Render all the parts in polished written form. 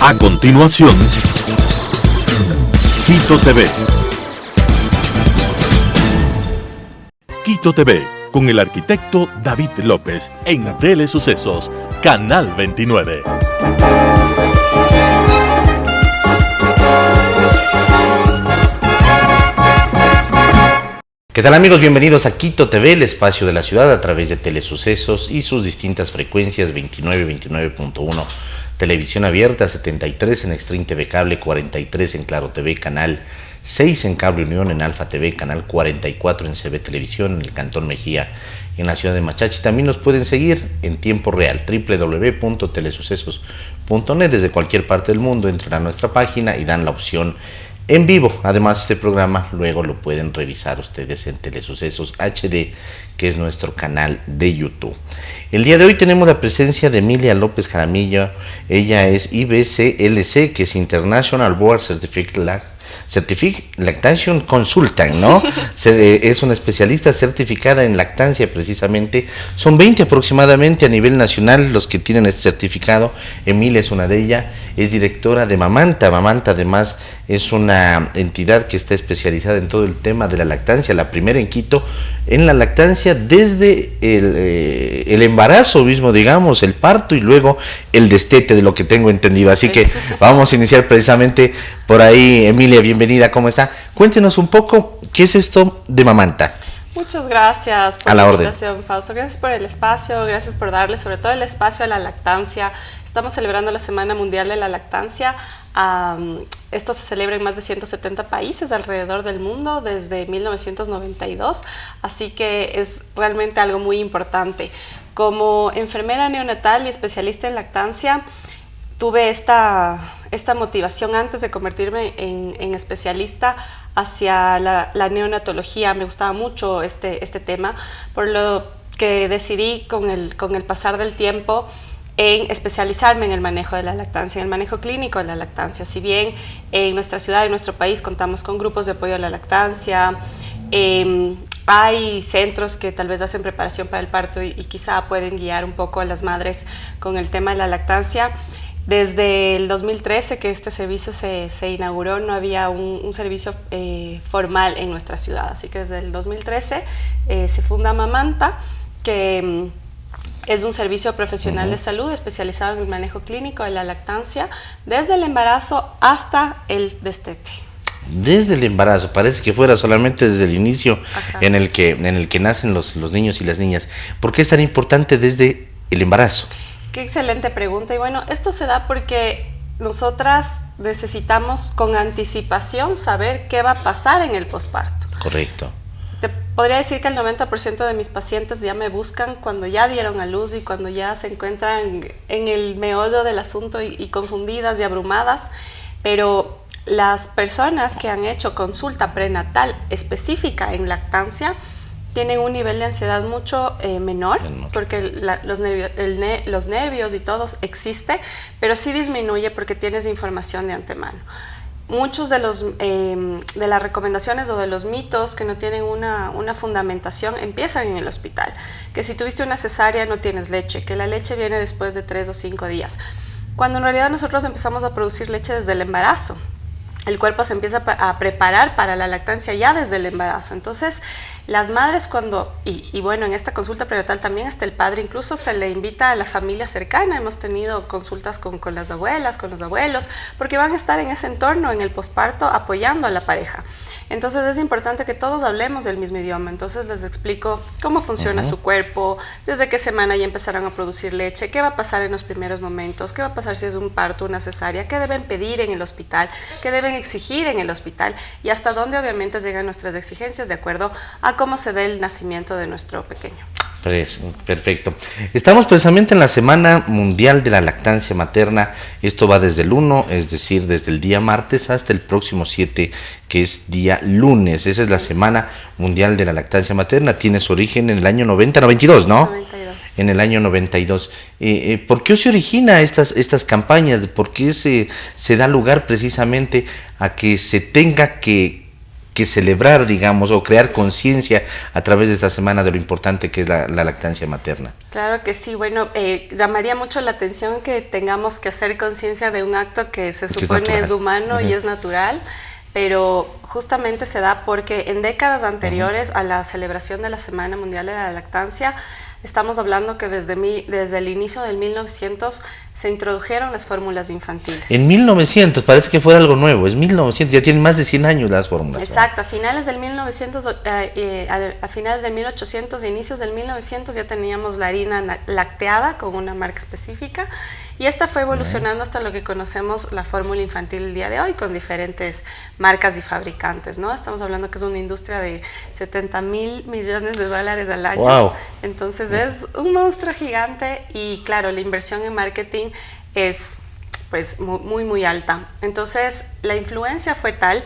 A continuación, Quito TV. Quito TV, con el arquitecto David López, en Telesucesos, Canal 29. ¿Qué tal, amigos? Bienvenidos a Quito TV, el espacio de la ciudad a través de Telesucesos y sus distintas frecuencias: 29, 29.1, televisión abierta, 73 en Extreme TV Cable, 43 en Claro TV, canal 6 en Cable Unión, en Alfa TV, canal 44 en CB Televisión, en el Cantón Mejía, en la ciudad de Machachi. También nos pueden seguir en tiempo real, www.telesucesos.net. Desde cualquier parte del mundo entran a nuestra página y dan la opción en vivo. Además, este programa luego lo pueden revisar ustedes en Telesucesos HD, que es nuestro canal de YouTube. El día de hoy tenemos la presencia de Emilia López Jaramillo. Ella es IBCLC, que es International Board Certificate Lactation Consultant, ¿no? Es una especialista certificada en lactancia, precisamente. Son 20 aproximadamente a nivel nacional los que tienen este certificado. Emilia es una de ellas. Es directora de Mamanta. Mamanta, además, es una entidad que está especializada en todo el tema de la lactancia, la primera en Quito en la lactancia, desde el embarazo mismo, digamos, el parto y luego el destete, de lo que tengo entendido. Así que vamos a iniciar precisamente por ahí. Emilia, bienvenida, ¿cómo está? Cuéntenos un poco, ¿qué es esto de Mamanta? Muchas gracias por la invitación, Fausto. Gracias por el espacio, gracias por darle sobre todo el espacio a la lactancia. Estamos celebrando la Semana Mundial de la Lactancia. Esto se celebra en más de 170 países alrededor del mundo desde 1992, así que es realmente algo muy importante. Como enfermera neonatal y especialista en lactancia, tuve esta motivación antes de convertirme en especialista hacia la neonatología. Me gustaba mucho este tema, por lo que decidí con el pasar del tiempo en especializarme en el manejo de la lactancia, en el manejo clínico de la lactancia. Si bien en nuestra ciudad, en nuestro país, contamos con grupos de apoyo a la lactancia, hay centros que tal vez hacen preparación para el parto y quizá pueden guiar un poco a las madres con el tema de la lactancia. Desde el 2013 que este servicio se inauguró, no había un servicio formal en nuestra ciudad. Así que desde el 2013 se funda Mamanta, que es un servicio profesional de salud especializado en el manejo clínico de la lactancia, desde el embarazo hasta el destete. Desde el embarazo, parece que fuera solamente desde el inicio en el que nacen los niños y las niñas. ¿Por qué es tan importante desde el embarazo? Qué excelente pregunta. Y bueno, esto se da porque nosotras necesitamos con anticipación saber qué va a pasar en el posparto. Correcto. Te podría decir que el 90% de mis pacientes ya me buscan cuando ya dieron a luz y cuando ya se encuentran en el meollo del asunto y confundidas y abrumadas, pero las personas que han hecho consulta prenatal específica en lactancia tienen un nivel de ansiedad mucho menor, porque los nervios y todo existe, pero sí disminuye porque tienes información de antemano. Muchos de las recomendaciones o de los mitos que no tienen una fundamentación empiezan en el hospital. Que si tuviste una cesárea no tienes leche, que la leche viene después de 3 o 5 días. Cuando en realidad nosotros empezamos a producir leche desde el embarazo. El cuerpo se empieza a preparar para la lactancia ya desde el embarazo. Entonces, las madres y bueno, en esta consulta prenatal también está el padre, incluso se le invita a la familia cercana. Hemos tenido consultas con las abuelas, con los abuelos, porque van a estar en ese entorno, en el posparto, apoyando a la pareja. Entonces es importante que todos hablemos del mismo idioma. Entonces les explico cómo funciona su cuerpo, desde qué semana ya empezaron a producir leche, qué va a pasar en los primeros momentos, qué va a pasar si es un parto, una cesárea, qué deben pedir en el hospital, qué deben exigir en el hospital y hasta dónde obviamente llegan nuestras exigencias de acuerdo a cómo se dé el nacimiento de nuestro pequeño. Perfecto. Estamos precisamente en la Semana Mundial de la Lactancia Materna. Esto va desde el 1, es decir, desde el día martes hasta el próximo 7, que es día lunes. Esa es la Semana Mundial de la Lactancia Materna. Tiene su origen en el año 92, ¿no? 92. En el año 92. ¿Por qué se origina estas campañas? ¿Por qué se da lugar precisamente a que se tenga que que celebrar, digamos, o crear conciencia a través de esta semana de lo importante que es la lactancia materna. Claro que sí, bueno, llamaría mucho la atención que tengamos que hacer conciencia de un acto que se supone es humano y es natural, pero justamente se da porque en décadas anteriores a la celebración de la Semana Mundial de la Lactancia, estamos hablando que desde el inicio del 1900 se introdujeron las fórmulas infantiles. En 1900, parece que fuera algo nuevo, es 1900, ya tienen más de 100 años las fórmulas. Exacto, a finales del 1900, a finales del 1800, inicios del 1900 ya teníamos la harina lacteada con una marca específica, y esta fue evolucionando hasta lo que conocemos la fórmula infantil el día de hoy, con diferentes marcas y fabricantes, ¿no? Estamos hablando que es una industria de 70.000 millones de dólares al año. Wow. Entonces es un monstruo gigante y claro, la inversión en marketing es pues muy alta. Entonces la influencia fue tal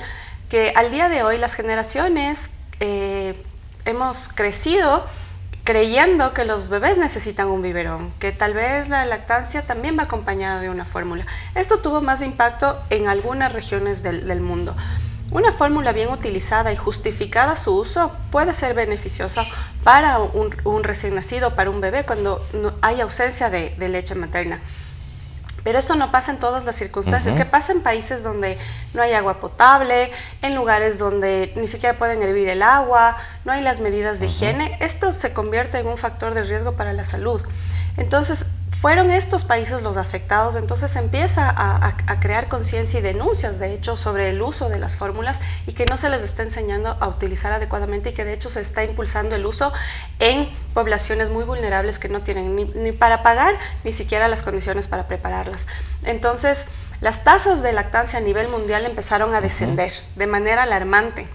que al día de hoy las generaciones hemos crecido creyendo que los bebés necesitan un biberón, que tal vez la lactancia también va acompañada de una fórmula. Esto tuvo más impacto en algunas regiones del mundo. Una fórmula bien utilizada y justificada su uso puede ser beneficiosa para un recién nacido, para un bebé, cuando hay ausencia de leche materna. Pero eso no pasa en todas las circunstancias, que pasa en países donde no hay agua potable, en lugares donde ni siquiera pueden hervir el agua, no hay las medidas de higiene. Esto se convierte en un factor de riesgo para la salud. Entonces, fueron estos países los afectados, entonces empieza a crear conciencia y denuncias, de hecho, sobre el uso de las fórmulas y que no se les está enseñando a utilizar adecuadamente y que de hecho se está impulsando el uso en poblaciones muy vulnerables que no tienen ni para pagar ni siquiera las condiciones para prepararlas. Entonces, las tasas de lactancia a nivel mundial empezaron a descender de manera alarmante.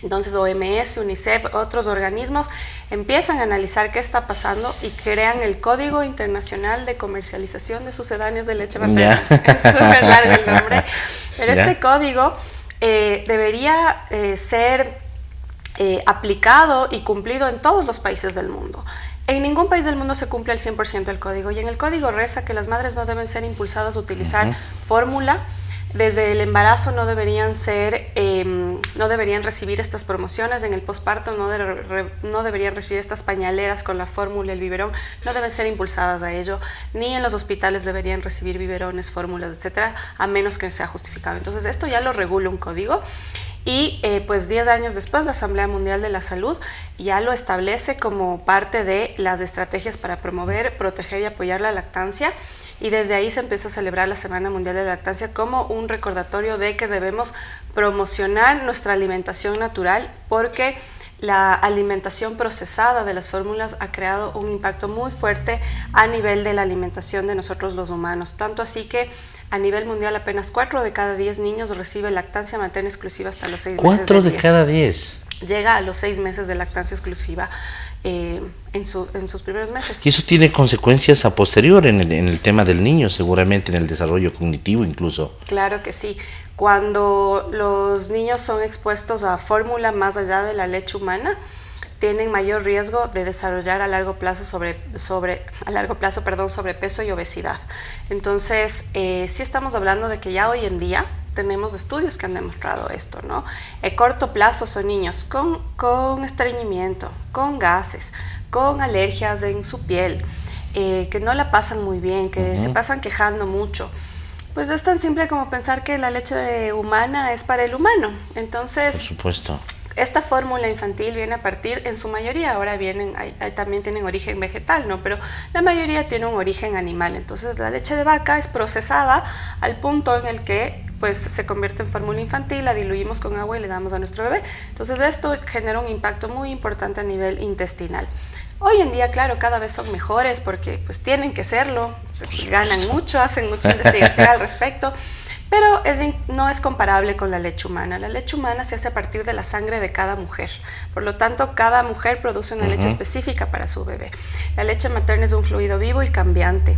Entonces OMS, UNICEF, otros organismos empiezan a analizar qué está pasando y crean el Código Internacional de Comercialización de Sucedáneos de Leche Materna. Es súper largo el nombre, pero este código debería ser aplicado y cumplido en todos los países del mundo. En ningún país del mundo se cumple el 100% del código, y en el código reza que las madres no deben ser impulsadas a utilizar fórmula. Desde el embarazo no deberían recibir estas promociones, en el posparto no deberían recibir estas pañaleras con la fórmula, el biberón, no deben ser impulsadas a ello, ni en los hospitales deberían recibir biberones, fórmulas, etcétera, a menos que sea justificado. Entonces esto ya lo regula un código y pues 10 años después la Asamblea Mundial de la Salud ya lo establece como parte de las estrategias para promover, proteger y apoyar la lactancia. Y desde ahí se empieza a celebrar la Semana Mundial de la Lactancia como un recordatorio de que debemos promocionar nuestra alimentación natural, porque la alimentación procesada de las fórmulas ha creado un impacto muy fuerte a nivel de la alimentación de nosotros los humanos. Tanto así que a nivel mundial apenas 4 de cada 10 niños recibe lactancia materna exclusiva hasta los 6 meses. 4 de cada 10. Llega a los 6 meses de lactancia exclusiva en sus primeros meses. Y eso tiene consecuencias a posterior en el tema del niño, seguramente en el desarrollo cognitivo incluso. Claro que sí. Cuando los niños son expuestos a fórmula más allá de la leche humana, tienen mayor riesgo de desarrollar a largo plazo sobrepeso y obesidad. Entonces, sí estamos hablando de que ya hoy en día tenemos estudios que han demostrado esto, ¿no? A corto plazo son niños con estreñimiento, con gases, con alergias en su piel, que no la pasan muy bien, que se pasan quejando mucho. Pues es tan simple como pensar que la leche humana es para el humano. Entonces, por supuesto, esta fórmula infantil viene a partir, en su mayoría, ahora también tienen origen vegetal, ¿no? Pero la mayoría tiene un origen animal. Entonces la leche de vaca es procesada al punto en el que pues se convierte en fórmula infantil, la diluimos con agua y le damos a nuestro bebé. Entonces esto genera un impacto muy importante a nivel intestinal. Hoy en día, claro, cada vez son mejores porque pues tienen que serlo, ganan mucho, hacen mucha investigación al respecto, pero no es comparable con la leche humana. La leche humana se hace a partir de la sangre de cada mujer, por lo tanto cada mujer produce una leche específica para su bebé. La leche materna es un fluido vivo y cambiante.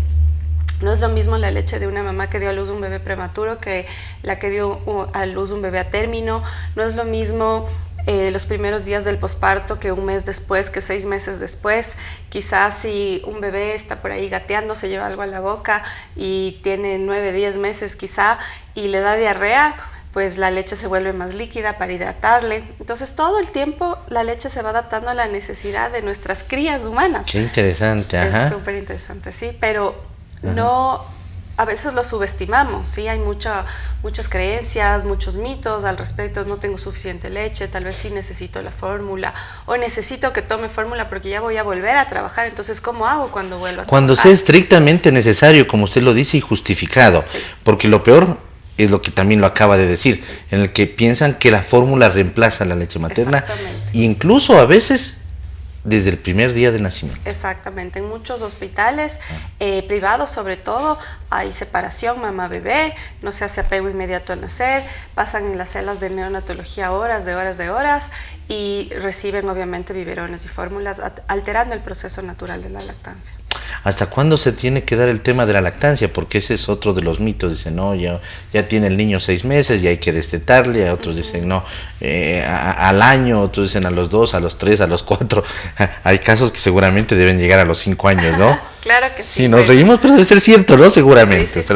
No es lo mismo la leche de una mamá que dio a luz un bebé prematuro que la que dio a luz un bebé a término. No es lo mismo los primeros días del posparto que un mes después, que 6 meses después. Quizás si un bebé está por ahí gateando, se lleva algo a la boca y tiene 9, 10 meses quizá y le da diarrea, pues la leche se vuelve más líquida para hidratarle. Entonces todo el tiempo la leche se va adaptando a la necesidad de nuestras crías humanas. Qué interesante, ajá. Es súper interesante, sí, pero no, a veces lo subestimamos, ¿sí? Hay muchas creencias, muchos mitos al respecto. No tengo suficiente leche, tal vez sí necesito la fórmula, o necesito que tome fórmula porque ya voy a volver a trabajar, entonces ¿cómo hago cuando vuelva a Cuando trabajar? sea estrictamente necesario, como usted lo dice, y justificado, Sí. porque lo peor es lo que también lo acaba de decir, en el que piensan que la fórmula reemplaza la leche materna, Exactamente. incluso a veces desde el primer día de nacimiento. Exactamente, en muchos hospitales privados sobre todo hay separación mamá-bebé, no se hace apego inmediato al nacer, pasan en las celas de neonatología horas de horas y reciben obviamente biberones y fórmulas alterando el proceso natural de la lactancia. ¿Hasta cuándo se tiene que dar el tema de la lactancia? Porque ese es otro de los mitos. Dicen, no, ya tiene el niño 6 meses y hay que destetarle. A otros dicen, no, al año. Otros dicen a los 2, a los 3, a los 4. Hay casos que seguramente deben llegar a los 5 años, ¿no? Claro que sí. Sí, nos reímos, pero debe ser cierto, ¿no? Seguramente. Sí.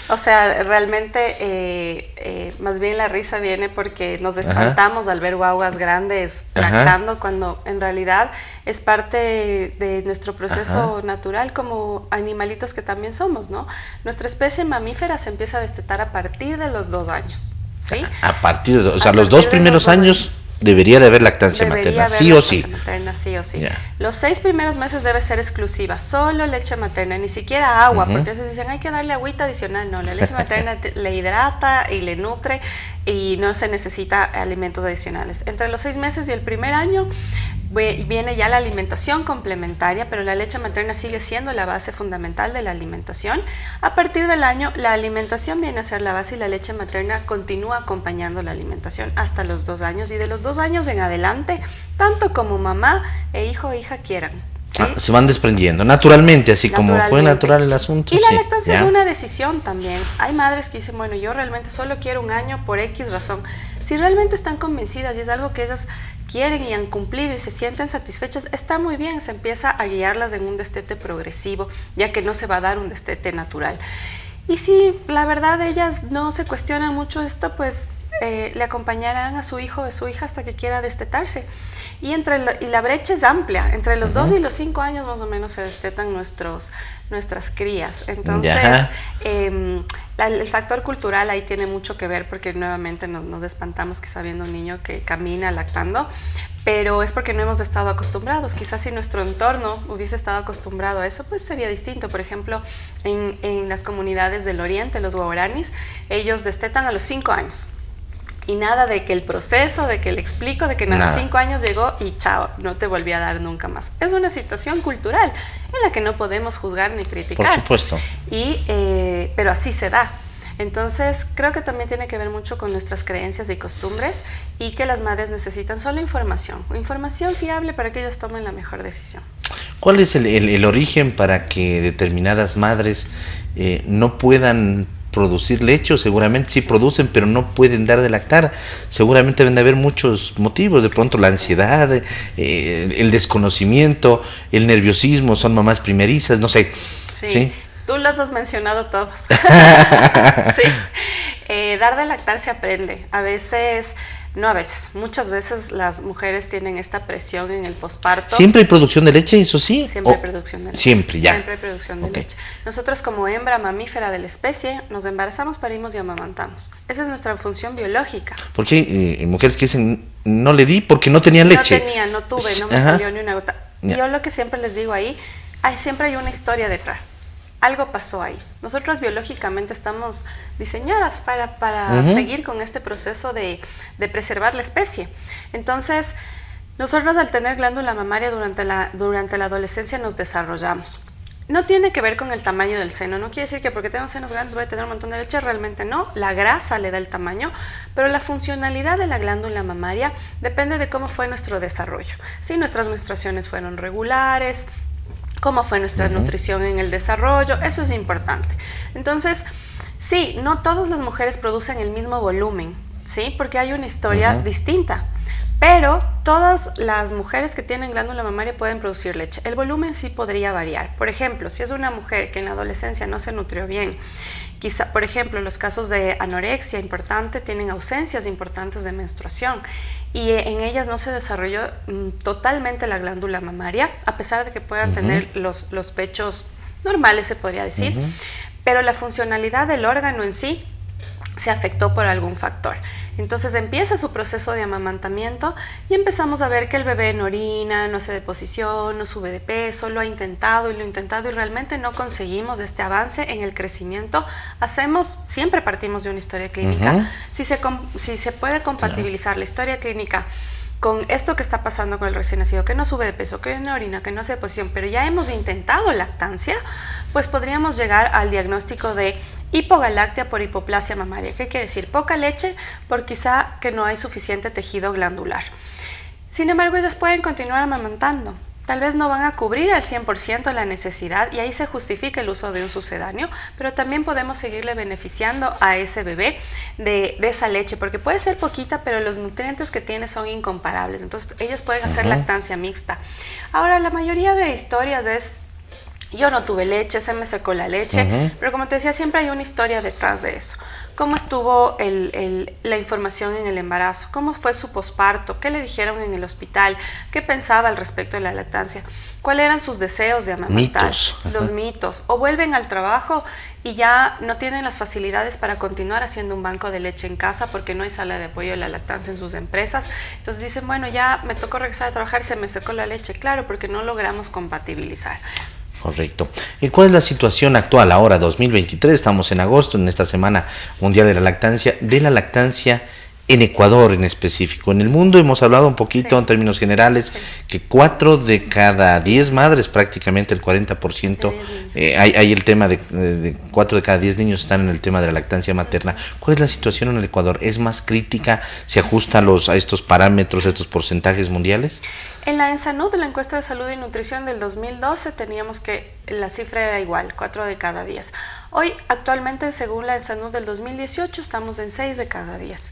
O sea, realmente, más bien la risa viene porque nos espantamos al ver guaguas grandes lactando, cuando en realidad es parte de nuestro proceso natural como animalitos que también somos, ¿no? Nuestra especie mamífera se empieza a destetar a partir de los 2 años, ¿sí? A partir de, o sea, los 2 primeros años debería de haber lactancia materna, sí o sí. Materna, sí o sí. Yeah. Los 6 primeros meses debe ser exclusiva, solo leche materna, ni siquiera agua, porque a veces dicen hay que darle agüita adicional. No, la leche materna le hidrata y le nutre y no se necesita alimentos adicionales. Entre los 6 meses y el primer año viene ya la alimentación complementaria, pero la leche materna sigue siendo la base fundamental de la alimentación. A partir del año, la alimentación viene a ser la base y la leche materna continúa acompañando la alimentación hasta los 2 años, y de los 2 años en adelante, tanto como mamá e hijo o hija quieran. ¿Sí? Se van desprendiendo naturalmente, así como fue natural el asunto. Y la lactancia es una decisión también. Hay madres que dicen, bueno, yo realmente solo quiero un año por X razón. Si realmente están convencidas y es algo que ellas quieren y han cumplido y se sienten satisfechas, está muy bien, se empieza a guiarlas en un destete progresivo, ya que no se va a dar un destete natural. Y si la verdad ellas no se cuestionan mucho esto, pues le acompañarán a su hijo o su hija hasta que quiera destetarse. Y la brecha es amplia, entre los 2 y los 5 años más o menos se destetan nuestras crías. Entonces, el factor cultural ahí tiene mucho que ver, porque nuevamente nos espantamos quizá viendo un niño que camina lactando, pero es porque no hemos estado acostumbrados. Quizás si nuestro entorno hubiese estado acostumbrado a eso, pues sería distinto. Por ejemplo, en las comunidades del oriente, los guaraníes, ellos destetan a los 5 años. Y nada de que el proceso, de que le explico, de que a los 5 años llegó y chao, no te volví a dar nunca más. Es una situación cultural en la que no podemos juzgar ni criticar. Por supuesto. Pero así se da. Entonces, creo que también tiene que ver mucho con nuestras creencias y costumbres, y que las madres necesitan solo información fiable para que ellas tomen la mejor decisión. ¿Cuál es el origen para que determinadas madres no puedan producir leche? Seguramente sí producen, pero no pueden dar de lactar. Seguramente deben de haber muchos motivos, de pronto la ansiedad, el desconocimiento, el nerviosismo, son mamás primerizas, no sé. Sí. Tú los has mencionado todos. Sí. Dar de lactar se aprende. Muchas veces las mujeres tienen esta presión en el posparto. ¿Siempre hay producción de leche, eso sí? Siempre hay producción de leche. Siempre, ya. Siempre hay producción de leche. Nosotros, como hembra mamífera de la especie, nos embarazamos, parimos y amamantamos. Esa es nuestra función biológica. Porque hay mujeres que dicen, no le di porque no tenían leche. No tuve, no me salió ni una gota. Ya. Yo lo que siempre les digo ahí, siempre hay una historia detrás. Algo pasó ahí. Nosotros biológicamente estamos diseñadas para seguir con este proceso de preservar la especie. Entonces, nosotros al tener glándula mamaria durante la adolescencia nos desarrollamos. No tiene que ver con el tamaño del seno. No quiere decir que porque tengo senos grandes voy a tener un montón de leche. Realmente no. La grasa le da el tamaño, pero la funcionalidad de la glándula mamaria depende de cómo fue nuestro desarrollo. Si nuestras menstruaciones fueron regulares, cómo fue nuestra nutrición en el desarrollo, eso es importante. Entonces, sí, no todas las mujeres producen el mismo volumen, ¿sí? Porque hay una historia distinta. Pero todas las mujeres que tienen glándula mamaria pueden producir leche. El volumen sí podría variar. Por ejemplo, si es una mujer que en la adolescencia no se nutrió bien, quizá, por ejemplo, los casos de anorexia importante tienen ausencias importantes de menstruación y en ellas no se desarrolló totalmente la glándula mamaria, a pesar de que puedan tener los pechos normales, se podría decir, pero la funcionalidad del órgano en sí se afectó por algún factor. Entonces empieza su proceso de amamantamiento y empezamos a ver que el bebé no orina, no hace deposición, no sube de peso, lo ha intentado y realmente no conseguimos este avance en el crecimiento. Siempre partimos de una historia clínica. Si se puede compatibilizar la historia clínica con esto que está pasando con el recién nacido, que no sube de peso, que no orina, que no hace deposición, pero ya hemos intentado lactancia, pues podríamos llegar al diagnóstico de hipogalactia por hipoplasia mamaria. ¿Qué quiere decir? Poca leche por quizá que no hay suficiente tejido glandular. Sin embargo, ellas pueden continuar amamantando. Tal vez no van a cubrir al 100% la necesidad y ahí se justifica el uso de un sucedáneo, pero también podemos seguirle beneficiando a ese bebé de esa leche, porque puede ser poquita, pero los nutrientes que tiene son incomparables. Entonces, ellas pueden hacer lactancia mixta. Ahora, la mayoría de historias es: yo no tuve leche, se me secó la leche, pero como te decía, siempre hay una historia detrás de eso. ¿Cómo estuvo la información en el embarazo? ¿Cómo fue su posparto? ¿Qué le dijeron en el hospital? ¿Qué pensaba al respecto de la lactancia? ¿Cuáles eran sus deseos de amamantar? Los mitos. O vuelven al trabajo y ya no tienen las facilidades para continuar haciendo un banco de leche en casa porque no hay sala de apoyo de la lactancia en sus empresas. Entonces dicen, bueno, ya me tocó regresar a trabajar y se me secó la leche. Claro, porque no logramos compatibilizar. Correcto. ¿Y cuál es la situación actual ahora, 2023? Estamos en agosto, en esta Semana Mundial de la Lactancia en Ecuador en específico. En el mundo hemos hablado un poquito en términos generales que 4 de cada 10 madres, prácticamente el 40%, hay el tema de 4 de cada 10 niños están en el tema de la lactancia materna. ¿Cuál es la situación en el Ecuador? ¿Es más crítica? ¿Se ajusta a estos parámetros, a estos porcentajes mundiales? En la ENSANUD, la encuesta de salud y nutrición del 2012, teníamos que la cifra era igual, 4 de cada 10. Hoy, actualmente, según la ENSANUD del 2018, estamos en 6 de cada 10.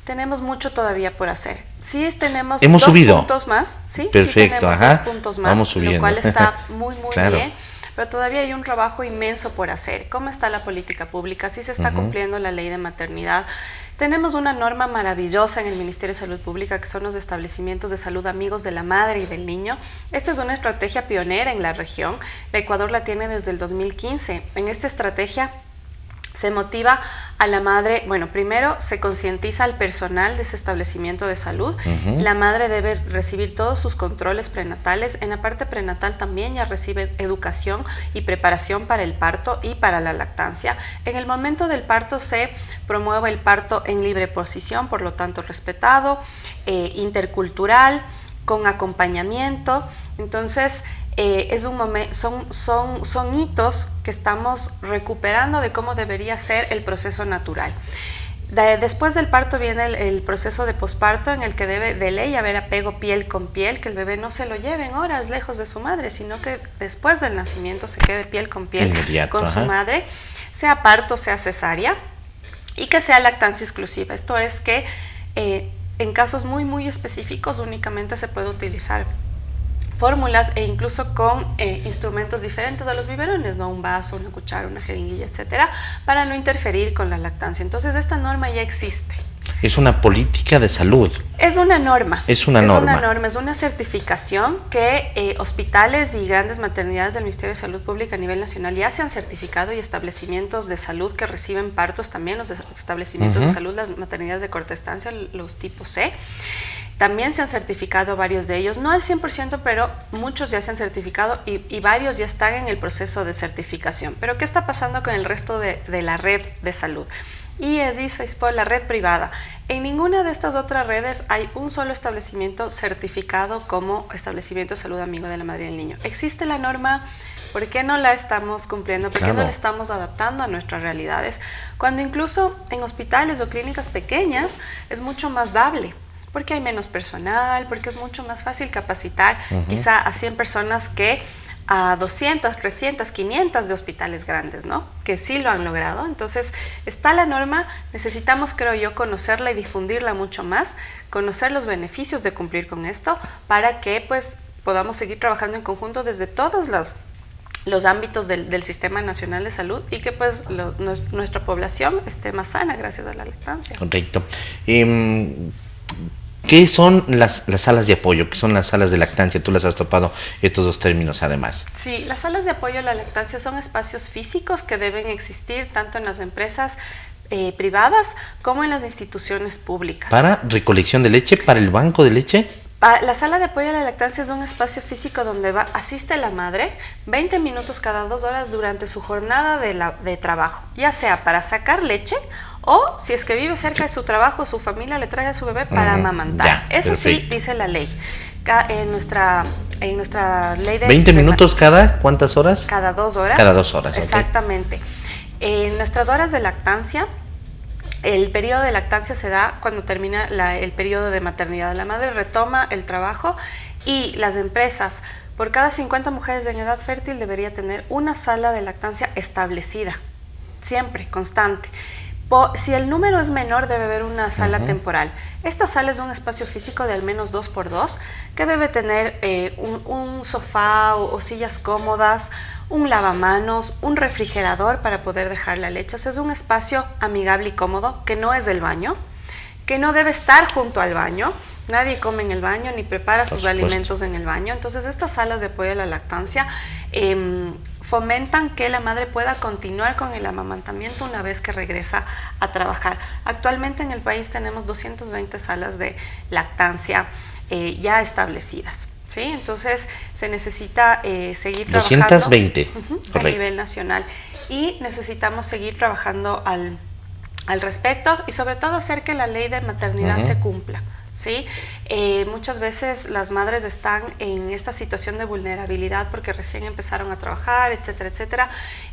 Tenemos mucho todavía por hacer. Sí, tenemos Hemos subido. Puntos más. Sí, perfecto, sí tenemos 2 puntos más, vamos subiendo. Lo cual está muy claro. bien. Pero todavía hay un trabajo inmenso por hacer. ¿Cómo está la política pública? ¿Sí se está cumpliendo la ley de maternidad? Tenemos una norma maravillosa en el Ministerio de Salud Pública que son los establecimientos de salud amigos de la madre y del niño. Esta es una estrategia pionera en la región. El Ecuador la tiene desde el 2015. En esta estrategia se motiva a la madre, bueno, primero se concientiza al personal de ese establecimiento de salud. La madre debe recibir todos sus controles prenatales. En la parte prenatal también ya recibe educación y preparación para el parto y para la lactancia. En el momento del parto se promueve el parto en libre posición, por lo tanto respetado, intercultural, con acompañamiento. Entonces, es un momento, son hitos que estamos recuperando de cómo debería ser el proceso natural. Después del parto viene el proceso de posparto, en el que debe de ley haber apego piel con piel, que el bebé no se lo lleve en horas lejos de su madre, sino que después del nacimiento se quede piel con piel con su madre, sea parto, sea cesárea, y que sea lactancia exclusiva. Esto es que en casos muy específicos únicamente se puede utilizar fórmulas e incluso con instrumentos diferentes a los biberones, ¿no? Un vaso, una cuchara, una jeringuilla, etcétera, para no interferir con la lactancia. Entonces, esta norma ya existe. Es una política de salud. Es una norma. Es una norma. Es una certificación que hospitales y grandes maternidades del Ministerio de Salud Pública a nivel nacional ya se han certificado, y establecimientos de salud que reciben partos también, los establecimientos de salud, las maternidades de corta estancia, los tipos C. También se han certificado varios de ellos, no al 100%, pero muchos ya se han certificado y varios ya están en el proceso de certificación. Pero ¿qué está pasando con el resto de la red de salud? IESI, SAISPO, la red privada. En ninguna de estas otras redes hay un solo establecimiento certificado como establecimiento de salud amigo de la madre y del niño. Existe la norma, ¿por qué no la estamos cumpliendo? ¿Por qué no la estamos adaptando a nuestras realidades? Cuando incluso en hospitales o clínicas pequeñas es mucho más dable, porque hay menos personal, porque es mucho más fácil capacitar quizá a 100 personas que a 200, 300, 500 de hospitales grandes, ¿no? Que sí lo han logrado. Entonces, está la norma, necesitamos, creo yo, conocerla y difundirla mucho más, conocer los beneficios de cumplir con esto, para que, pues, podamos seguir trabajando en conjunto desde todos los ámbitos del Sistema Nacional de Salud y que, pues, nuestra población esté más sana gracias a la lactancia. Correcto. ¿Qué son las salas de apoyo? ¿Qué son las salas de lactancia? Tú las has topado estos dos términos además. Sí, las salas de apoyo a la lactancia son espacios físicos que deben existir tanto en las empresas privadas como en las instituciones públicas. ¿Para recolección de leche? ¿Para el banco de leche? La sala de apoyo a la lactancia es un espacio físico donde asiste la madre 20 minutos cada 2 horas durante su jornada de trabajo, ya sea para sacar leche o si es que vive cerca de su trabajo, su familia le trae a su bebé para amamantar. Ya, eso perfecto. Sí dice la ley. En nuestra ley de... ¿20 minutos cada cuántas horas? Cada 2 horas. Cada 2 horas, exactamente. En nuestras horas de lactancia, el periodo de lactancia se da cuando termina el periodo de maternidad. La madre retoma el trabajo y las empresas, por cada 50 mujeres en edad fértil, debería tener una sala de lactancia establecida, siempre, constante. Si el número es menor, debe haber una sala temporal. Esta sala es un espacio físico de al menos 2x2 que debe tener un sofá o sillas cómodas, un lavamanos, un refrigerador para poder dejar la leche. O sea, es un espacio amigable y cómodo que no es del baño, que no debe estar junto al baño. Nadie come en el baño ni prepara sus alimentos en el baño. Entonces, estas salas de apoyo a la lactancia fomentan que la madre pueda continuar con el amamantamiento una vez que regresa a trabajar. Actualmente en el país tenemos 220 salas de lactancia ya establecidas, ¿sí? Entonces se necesita seguir 220 trabajando a nivel nacional y necesitamos seguir trabajando al respecto y sobre todo hacer que la ley de maternidad se cumpla. ¿Sí? Muchas veces las madres están en esta situación de vulnerabilidad porque recién empezaron a trabajar, etcétera, etcétera,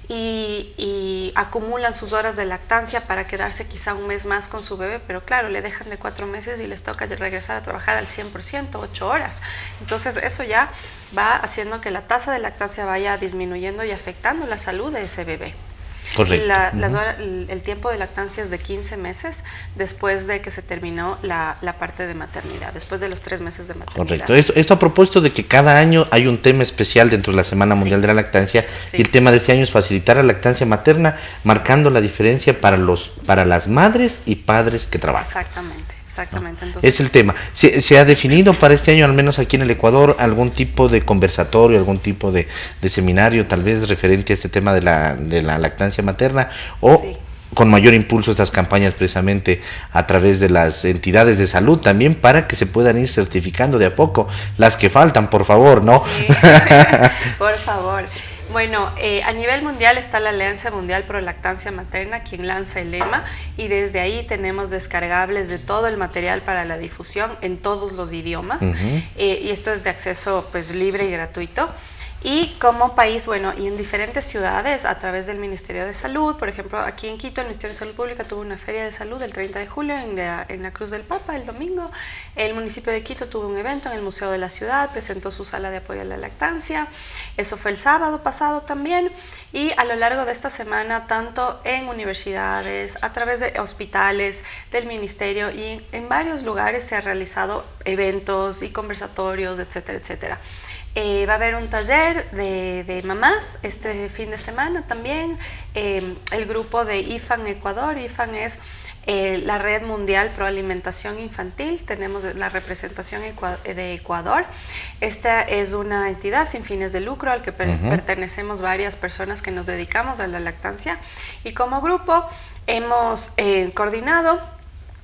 y acumulan sus horas de lactancia para quedarse quizá un mes más con su bebé, pero claro, le dejan de 4 meses y les toca regresar a trabajar al 100%, 8 horas. Entonces eso ya va haciendo que la tasa de lactancia vaya disminuyendo y afectando la salud de ese bebé. Correcto. El tiempo de lactancia es de 15 meses después de que se terminó la parte de maternidad, después de los 3 meses de maternidad. Correcto. Esto a propósito de que cada año hay un tema especial dentro de la Semana Mundial de la Lactancia, y el tema de este año es facilitar la lactancia materna, marcando la diferencia para las madres y padres que trabajan. Exactamente. Entonces, es el tema. ¿Se ha definido para este año, al menos aquí en el Ecuador, algún tipo de conversatorio, algún tipo de seminario, tal vez referente a este tema de la lactancia materna? O con mayor impulso estas campañas precisamente a través de las entidades de salud también, para que se puedan ir certificando de a poco las que faltan, por favor, ¿no? Sí, por favor. Bueno, a nivel mundial está la Alianza Mundial Pro Lactancia Materna, quien lanza el lema, y desde ahí tenemos descargables de todo el material para la difusión en todos los idiomas, y esto es de acceso pues libre y gratuito. Y como país, bueno, y en diferentes ciudades, a través del Ministerio de Salud, por ejemplo, aquí en Quito, el Ministerio de Salud Pública tuvo una feria de salud el 30 de julio en la Cruz del Papa, el domingo. El municipio de Quito tuvo un evento en el Museo de la Ciudad, presentó su sala de apoyo a la lactancia. Eso fue el sábado pasado también. Y a lo largo de esta semana, tanto en universidades, a través de hospitales, del Ministerio y en varios lugares se han realizado eventos y conversatorios, etcétera, etcétera. Va a haber un taller de mamás este fin de semana también. El grupo de IFAN Ecuador. IFAN es la Red Mundial Pro Alimentación Infantil. Tenemos la representación de Ecuador. Esta es una entidad sin fines de lucro al que pertenecemos varias personas que nos dedicamos a la lactancia. Y como grupo hemos coordinado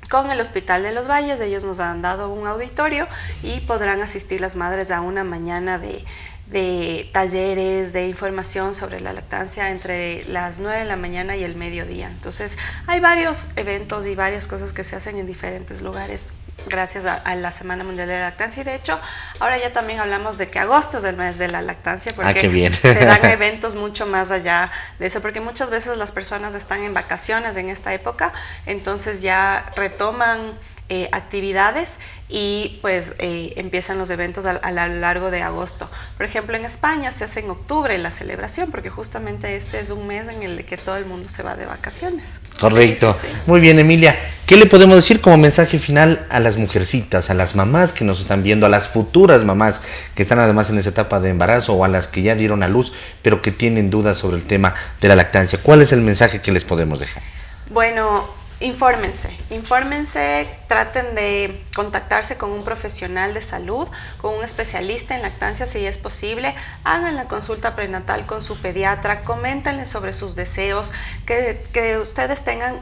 con el Hospital de los Valles. Ellos nos han dado un auditorio y podrán asistir las madres a una mañana de talleres, de información sobre la lactancia entre las 9 de la mañana y el mediodía. Entonces hay varios eventos y varias cosas que se hacen en diferentes lugares gracias a la Semana Mundial de la Lactancia. Y de hecho, ahora ya también hablamos de que agosto es el mes de la lactancia, porque qué bien. se dan eventos mucho más allá de eso, porque muchas veces las personas están en vacaciones en esta época, entonces ya retoman actividades y pues empiezan los eventos a lo largo de agosto. Por ejemplo, en España se hace en octubre la celebración porque justamente este es un mes en el que todo el mundo se va de vacaciones. Correcto. Sí. Muy bien, Emilia. ¿Qué le podemos decir como mensaje final a las mujercitas, a las mamás que nos están viendo, a las futuras mamás que están además en esa etapa de embarazo o a las que ya dieron a luz pero que tienen dudas sobre el tema de la lactancia? ¿Cuál es el mensaje que les podemos dejar? Bueno, infórmense, traten de contactarse con un profesional de salud, con un especialista en lactancia si es posible, hagan la consulta prenatal con su pediatra, coméntenle sobre sus deseos, que ustedes tengan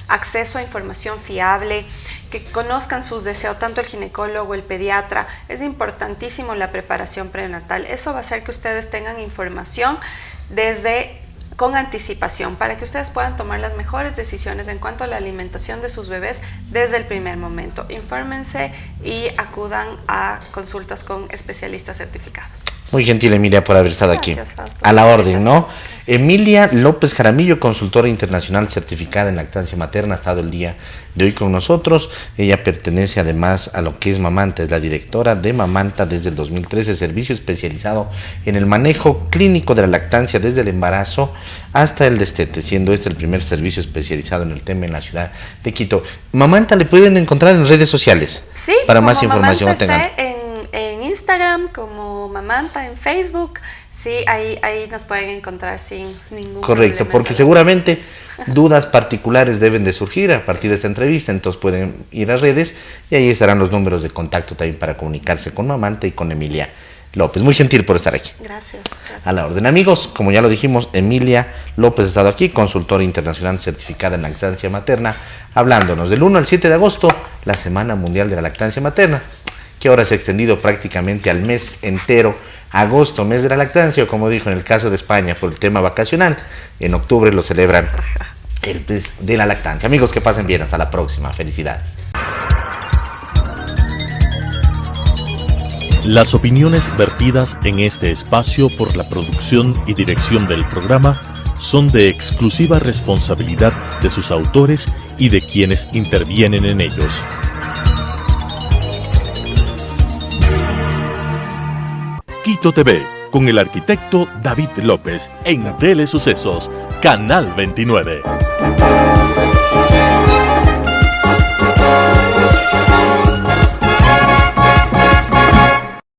acceso a información fiable, que conozcan sus deseos, tanto el ginecólogo, el pediatra. Es importantísimo la preparación prenatal, eso va a hacer que ustedes tengan información con anticipación para que ustedes puedan tomar las mejores decisiones en cuanto a la alimentación de sus bebés desde el primer momento. Infórmense y acudan a consultas con especialistas certificados. Muy gentil, Emilia, por haber estado aquí. Fausto. A la orden, ¿no? Emilia López Jaramillo, consultora internacional certificada en lactancia materna, ha estado el día de hoy con nosotros. Ella pertenece además a lo que es Mamanta, es la directora de Mamanta desde el 2013, servicio especializado en el manejo clínico de la lactancia desde el embarazo hasta el destete, siendo este el primer servicio especializado en el tema en la ciudad de Quito. Mamanta le pueden encontrar en redes sociales. Sí, para más información tengan. En Instagram, como Mamanta, en Facebook. Sí, ahí nos pueden encontrar sin ningún problema. Correcto, porque seguramente dudas particulares deben de surgir a partir de esta entrevista, entonces pueden ir a redes y ahí estarán los números de contacto también para comunicarse con Mamanta y con Emilia López. Muy gentil por estar aquí. Gracias. A la orden, amigos, como ya lo dijimos, Emilia López ha estado aquí, consultora internacional certificada en lactancia materna, hablándonos del 1 al 7 de agosto, la Semana Mundial de la Lactancia Materna, que ahora se ha extendido prácticamente al mes entero. Agosto, mes de la lactancia, o como dijo en el caso de España por el tema vacacional, en octubre lo celebran el mes de la lactancia. Amigos, que pasen bien, hasta la próxima, felicidades. Las opiniones vertidas en este espacio por la producción y dirección del programa son de exclusiva responsabilidad de sus autores y de quienes intervienen en ellos. Quito TV, con el arquitecto David López, en Telesucesos, Canal 29.